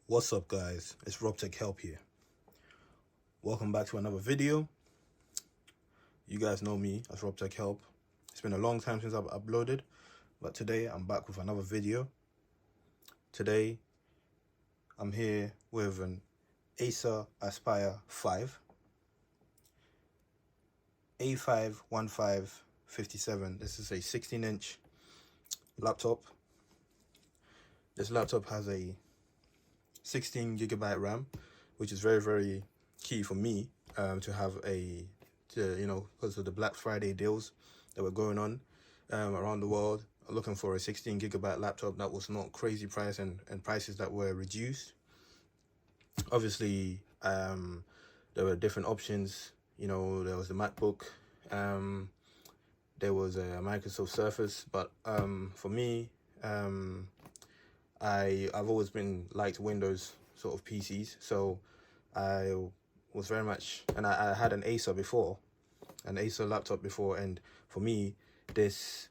What's up, guys? It's Robtech Help here. Welcome back to another video. You guys know me as Robtech Help. It's been a long time since I've uploaded, but today I'm back with another video. Today I'm here with an ACER Aspire 5 A5-1557. This is a 16-inch laptop. This laptop has a 16GB RAM, which is very key for me to have because of the Black Friday deals that were going on around the world. Looking for a 16GB laptop that was not crazy price and prices that were reduced. Obviously, there were different options. There was the MacBook, there was a Microsoft Surface, but for me, I've always been liked Windows sort of PCs, so I was very much, and I had an ACER laptop before, and for me, this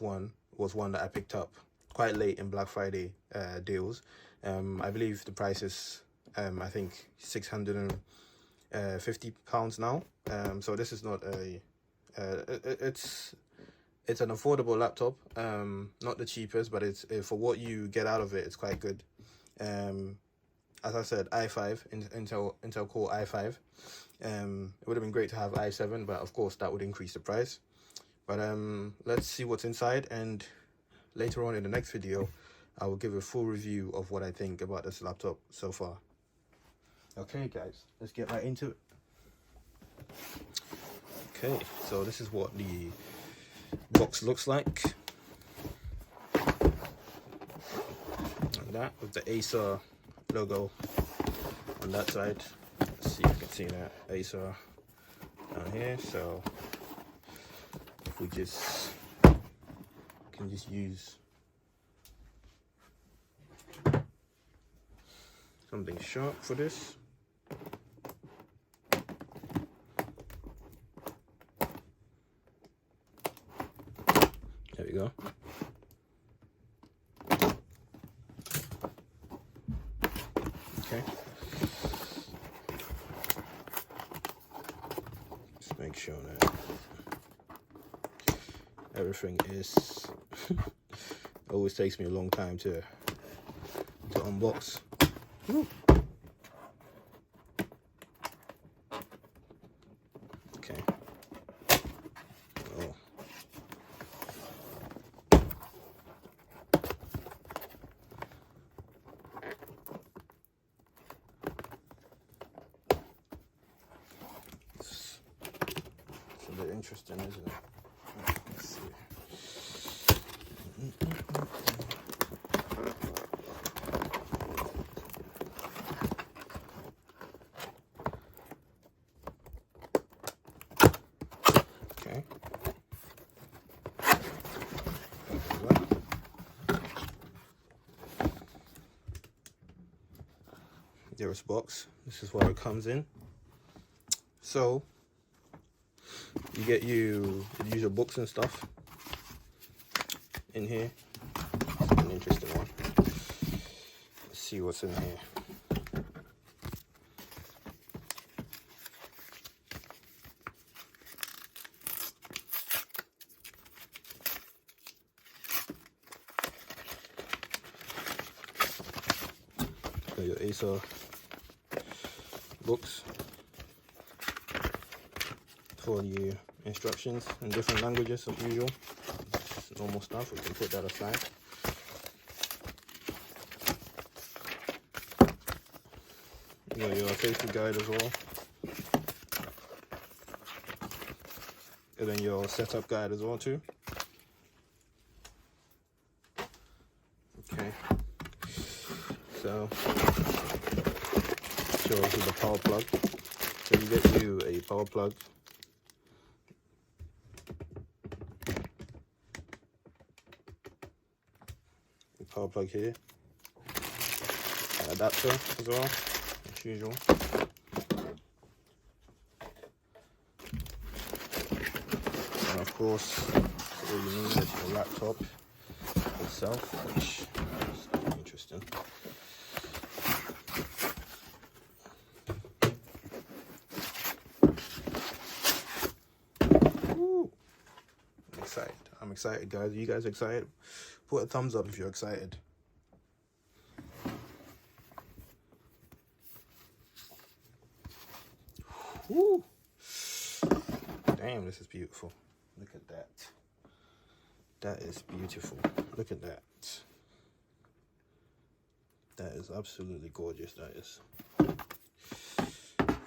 one was one that I picked up quite late in Black Friday deals. I believe the price is I think £650 now. So this is not it's an affordable laptop, not the cheapest, but it's for what you get out of it, it's quite good. As I said, i5, Intel Core i5. It would have been great to have i7, but of course that would increase the price. But let's see what's inside, and later on in the next video, I will give a full review of what I think about this laptop so far. Okay, guys, let's get right into it. Okay, so this is what the box looks like. Like that, with the ACER logo on that side. Let's see if you can see that ACER down here. So if we can just use something sharp for this. There we go. Okay. Just make sure that everything is always takes me a long time to unbox. Woo. Okay. Oh. It's a bit interesting, isn't it? Let's see. Okay. There's a box. This is what it comes in. So you use your books and stuff in here. It's an interesting one. Let's see what's in here. So your ACER books for your instructions in different languages as usual. Just normal stuff, we can put that aside. You got your safety guide as well, and then your setup guide as well too. Okay, so shows you the power plug. So you get you a power plug. Power plug here, an adapter as well, as usual. And of course, all you need is your laptop itself, which is interesting. I'm excited, guys. Are you guys excited? Put a thumbs up if you're excited. Woo! Damn, this is beautiful. Look at that. That is beautiful. Look at that. That is absolutely gorgeous. That is.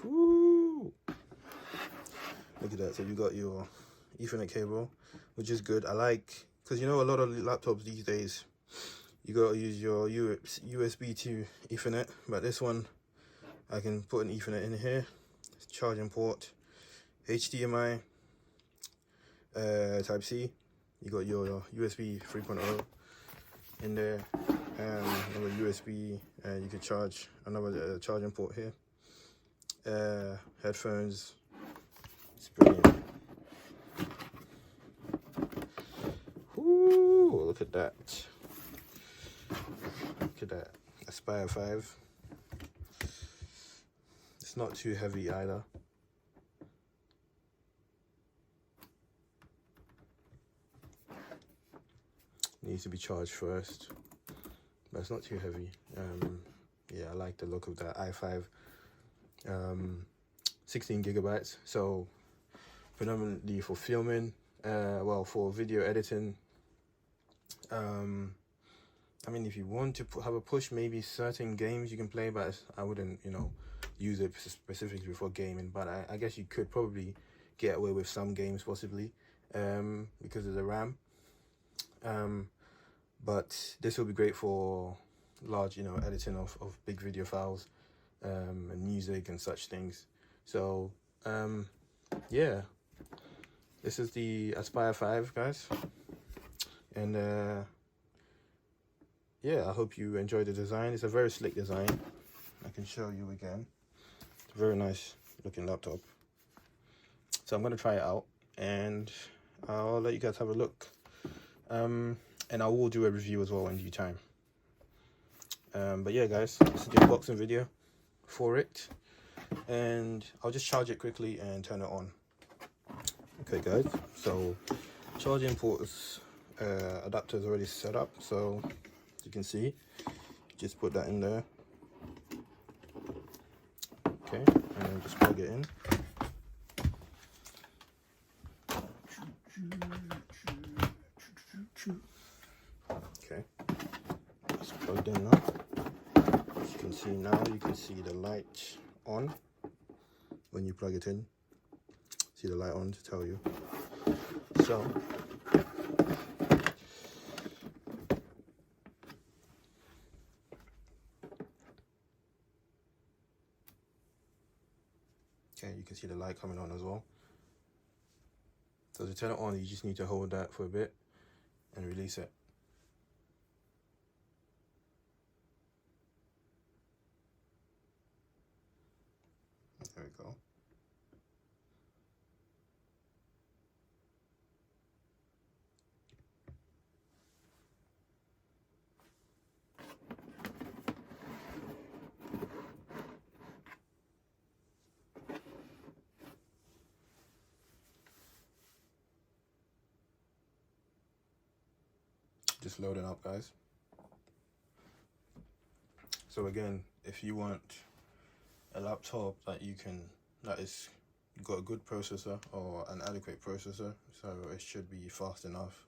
Woo! Look at that. So you got your Ethernet cable, which is good. I like, because you know a lot of laptops these days, you got to use your USB to Ethernet, but this one, I can put an Ethernet in here, charging port, HDMI, Type C. You got your USB 3.0 in there, and another USB, and you can charge another charging port here. Headphones. It's brilliant. Ooh, look at that. Look at that. Aspire 5. It's not too heavy either. Needs to be charged first, but it's not too heavy. Yeah, I like the look of that i5. 16 gigabytes, so predominantly for filming, well, for video editing. I mean, if you want to have a push, maybe certain games you can play, but I wouldn't, you know, use it specifically for gaming. But I guess you could probably get away with some games possibly, because of the RAM. But this will be great for large, you know, editing of big video files, and music and such things. So yeah, this is the Aspire 5, guys, and yeah, I hope you enjoy the design. It's a very slick design. I can show you again. It's a very nice looking laptop. So I'm gonna try it out, and I'll let you guys have a look. And I will do a review as well in due time. But yeah, guys, this is the unboxing video for it, and I'll just charge it quickly and turn it on. Okay, guys, so charging ports, adapter is already set up, so as you can see, just put that in there. Okay, and then just plug it in. Okay, it's plugged in now. As you can see now, you can see the light on when you plug it in. See the light on to tell you. So okay, you can see the light coming on as well. So to turn it on, you just need to hold that for a bit and release it. There we go. Just loading up, guys. So again, if you want a laptop that is got a good processor or an adequate processor, so it should be fast enough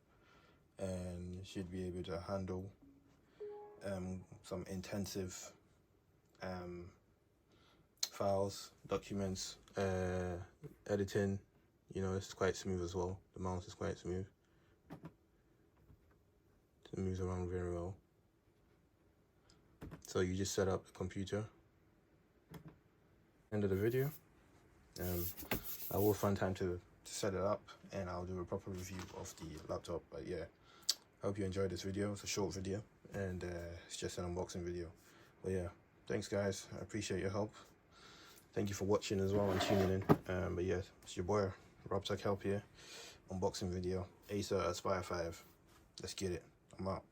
and should be able to handle some intensive files, documents, editing. You know, it's quite smooth as well. The mouse is quite smooth. It moves around very well. So you just set up the computer. End of the video. I will find time to set it up, and I'll do a proper review of the laptop. But yeah, I hope you enjoyed this video. It's a short video, and it's just an unboxing video. But yeah, thanks guys. I appreciate your help. Thank you for watching as well and tuning in. But yeah, it's your boy Rob Tech Help here. Unboxing video. ACER Aspire 5. Let's get it. I'm out.